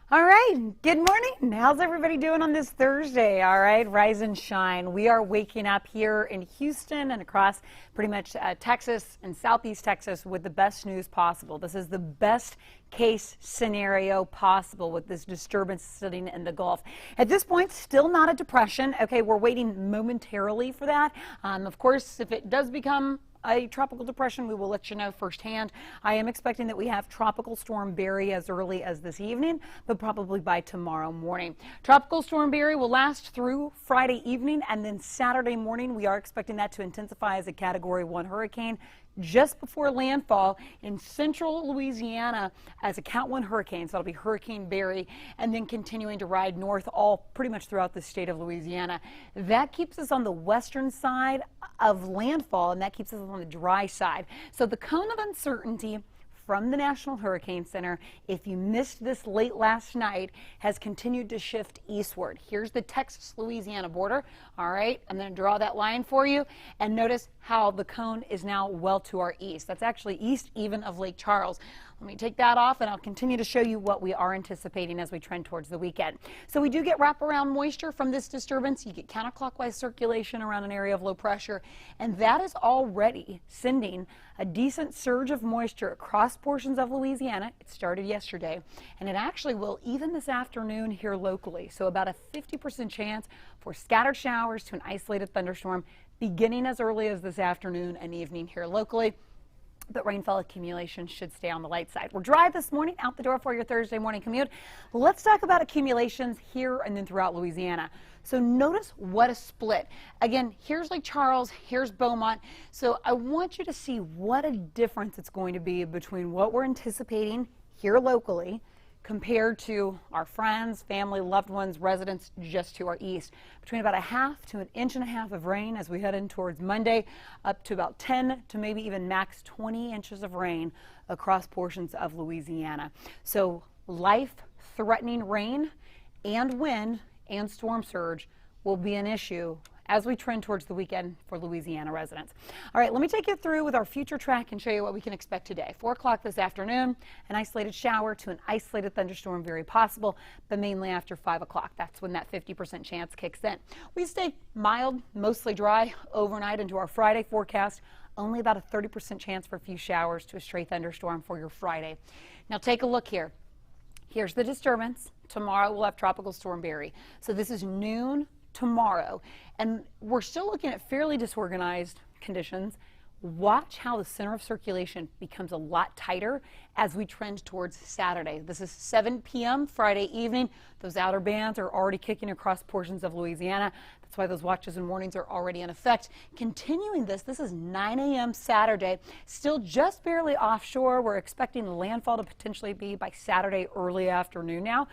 All right, good morning. How's everybody doing on this Thursday? All right, rise and shine. We are waking up here in Houston and across pretty much Texas and Southeast Texas with the best news possible. This is the best case scenario possible with this disturbance sitting in the Gulf. At this point, still not a depression. Okay, we're waiting momentarily for that. Of course, if it does become a tropical depression, we will let you know firsthand. I am expecting that we have Tropical Storm Barry as early as this evening, but probably by tomorrow morning. Tropical Storm Barry will last through Friday evening, and then Saturday morning we are expecting that to intensify as a Category 1 hurricane just before landfall in central Louisiana as a Cat 1 hurricane. So that'll be Hurricane Barry, and then continuing to ride north all pretty much throughout the state of Louisiana. That keeps us on the western side of landfall, and that keeps us on the dry side. So the cone of uncertainty from the National Hurricane Center, if you missed this late last night, has continued to shift eastward. Here's the Texas-Louisiana border. All right, I'm going to draw that line for you, and notice how the cone is now well to our east. That's actually east even of Lake Charles. Let me take that off, and I'll continue to show you what we are anticipating as we trend towards the weekend. So we do get wraparound moisture from this disturbance. You get counterclockwise circulation around an area of low pressure, and that is already sending a decent surge of moisture across portions of Louisiana. It started yesterday, and it actually will even this afternoon here locally. So about a 50% chance for scattered showers to an isolated thunderstorm beginning as early as this afternoon and evening here locally. But rainfall accumulation should stay on the light side. We're dry this morning out the door for your Thursday morning commute. Let's talk about accumulations here and then throughout Louisiana. So notice what a split. Again, here's Lake Charles, here's Beaumont. So I want you to see what a difference it's going to be between what we're anticipating here locally compared to our friends, family, loved ones, residents just to our east. Between about a half to an inch and a half of rain as we head in towards Monday, up to about 10 to maybe even max 20 inches of rain across portions of Louisiana. So life-threatening rain and wind and storm surge will be an issue as we trend towards the weekend for Louisiana residents. All right, let me take you through with our future track and show you what we can expect today. 4 o'clock this afternoon, an isolated shower to an isolated thunderstorm very possible, but mainly after 5 o'clock. That's when that 50% chance kicks in. We stay mild, mostly dry overnight into our Friday forecast. Only about a 30% chance for a few showers to a stray thunderstorm for your Friday. Now take a look here. Here's the disturbance. Tomorrow we'll have Tropical Storm Barry. So this is noon tomorrow, and we're still looking at fairly disorganized conditions. Watch how the center of circulation becomes a lot tighter as we trend towards Saturday. This is 7 p.m. Friday evening. Those outer bands are already kicking across portions of Louisiana. That's why those watches and warnings are already in effect. Continuing this is 9 a.m. Saturday. Still just barely offshore. We're expecting the landfall to potentially be by Saturday early afternoon now.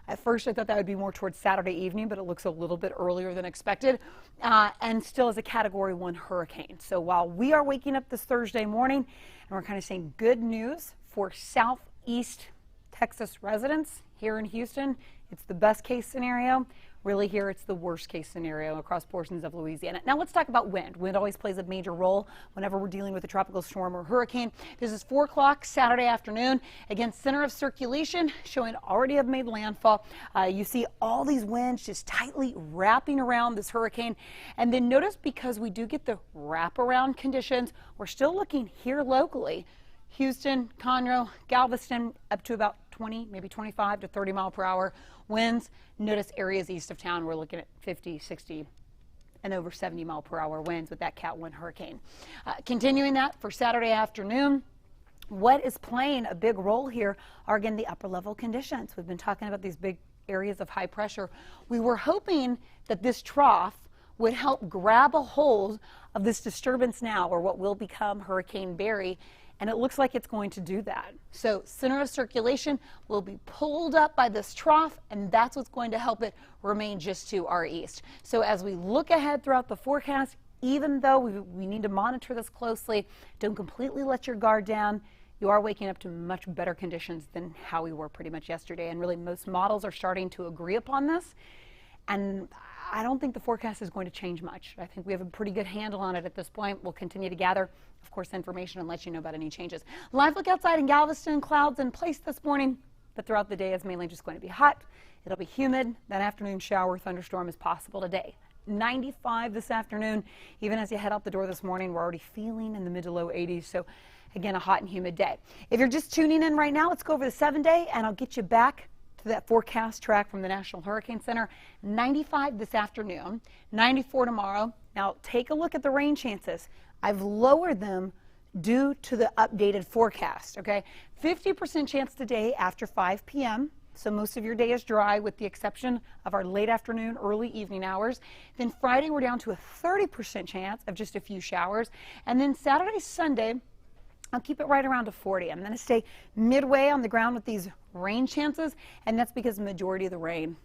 At first, I thought that would be more towards Saturday evening, but it looks a little bit earlier than expected, and still is a Category 1 hurricane. So while we are waking up this Thursday morning, and we're kind of saying good news for Southeast Texas residents here in Houston, it's the best case scenario. Really here, it's the worst case scenario across portions of Louisiana. Now let's talk about wind. Wind always plays a major role whenever we're dealing with a tropical storm or hurricane. This is 4 o'clock Saturday afternoon. Again, center of circulation showing already have made landfall. You see all these winds just tightly wrapping around this hurricane. And then notice, because we do get the wraparound conditions, we're still looking here locally. Houston, Conroe, Galveston, up to about 20, maybe 25 to 30 mile per hour winds. Notice areas east of town, we're looking at 50, 60, and over 70 mile per hour winds with that Cat 1 hurricane. Continuing that for Saturday afternoon, what is playing a big role here are, again, the upper level conditions. We've been talking about these big areas of high pressure. We were hoping that this trough would help grab a hold of this disturbance now, or what will become Hurricane Barry, and it looks like it's going to do that. So center of circulation will be pulled up by this trough, and that's what's going to help it remain just to our east. So as we look ahead throughout the forecast, even though we need to monitor this closely, don't completely let your guard down. You are waking up to much better conditions than how we were pretty much yesterday, and really most models are starting to agree upon this. And I don't think the forecast is going to change much. I think we have a pretty good handle on it at this point. We'll continue to gather, of course, information and let you know about any changes. Live look outside in Galveston, clouds in place this morning. but throughout the day it's mainly just going to be hot. It'll be humid. That afternoon shower thunderstorm is possible today. 95 this afternoon. Even as you head out the door this morning, we're already feeling in the mid to low 80s. So again, a hot and humid day. If you're just tuning in right now, let's go over the 7-day and I'll get you back to that forecast track from the National Hurricane Center. 95 this afternoon, 94 tomorrow. Now take a look at the rain chances. I've lowered them due to the updated forecast, okay? 50% chance today after 5 p.m. So most of your day is dry with the exception of our late afternoon, early evening hours. Then Friday we're down to a 30% chance of just a few showers. And then Saturday, Sunday, I'll keep it right around to 40. I'm going to stay midway on the ground with these rain chances, and that's because the majority of the rain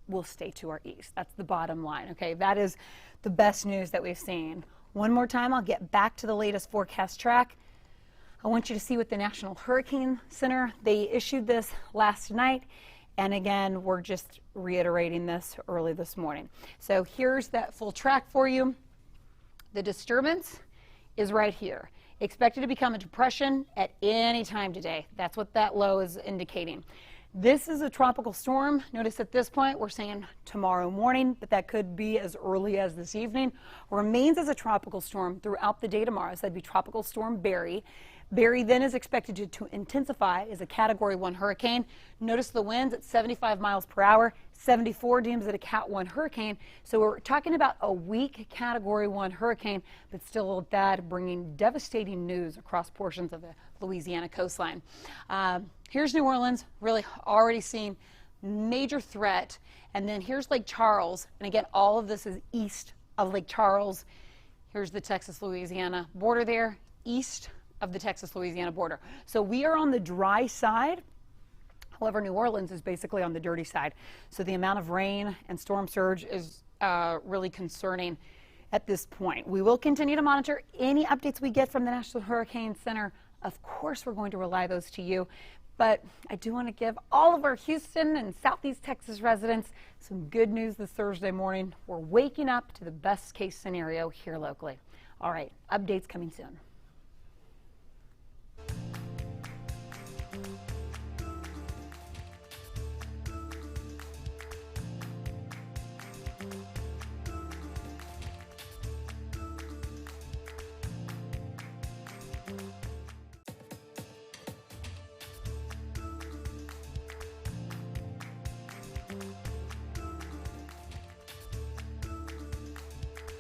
will stay to our east. That's the bottom line, okay? That is the best news that we've seen. One more time, I'll get back to the latest forecast track. I want you to see what the National Hurricane Center, they issued this last night. And again, we're just reiterating this early this morning. So here's that full track for you. The disturbance is right here. Expected to become a depression at any time today. That's what that low is indicating. This is a tropical storm. Notice at this point we're saying tomorrow morning, but that could be as early as this evening. Remains as a tropical storm throughout the day tomorrow. So that'd be Tropical Storm Barry. Barry then is expected to intensify as a Category 1 hurricane. Notice the winds at 75 miles per hour. 74 deems it a Cat 1 hurricane. So we're talking about a weak Category 1 hurricane, but still at that, bringing devastating news across portions of the Louisiana coastline. Here's New Orleans, really already seeing major threat. And then here's Lake Charles. And again, all of this is east of Lake Charles. Here's the Texas-Louisiana border there, east of the Texas-Louisiana border. So we are on the dry side. However, New Orleans is basically on the dirty side. So the amount of rain and storm surge is really concerning at this point. We will continue to monitor any updates we get from the National Hurricane Center. Of course, we're going to relay those to you. But I do want to give all of our Houston and Southeast Texas residents some good news this Thursday morning. We're waking up to the best case scenario here locally. All right, updates coming soon.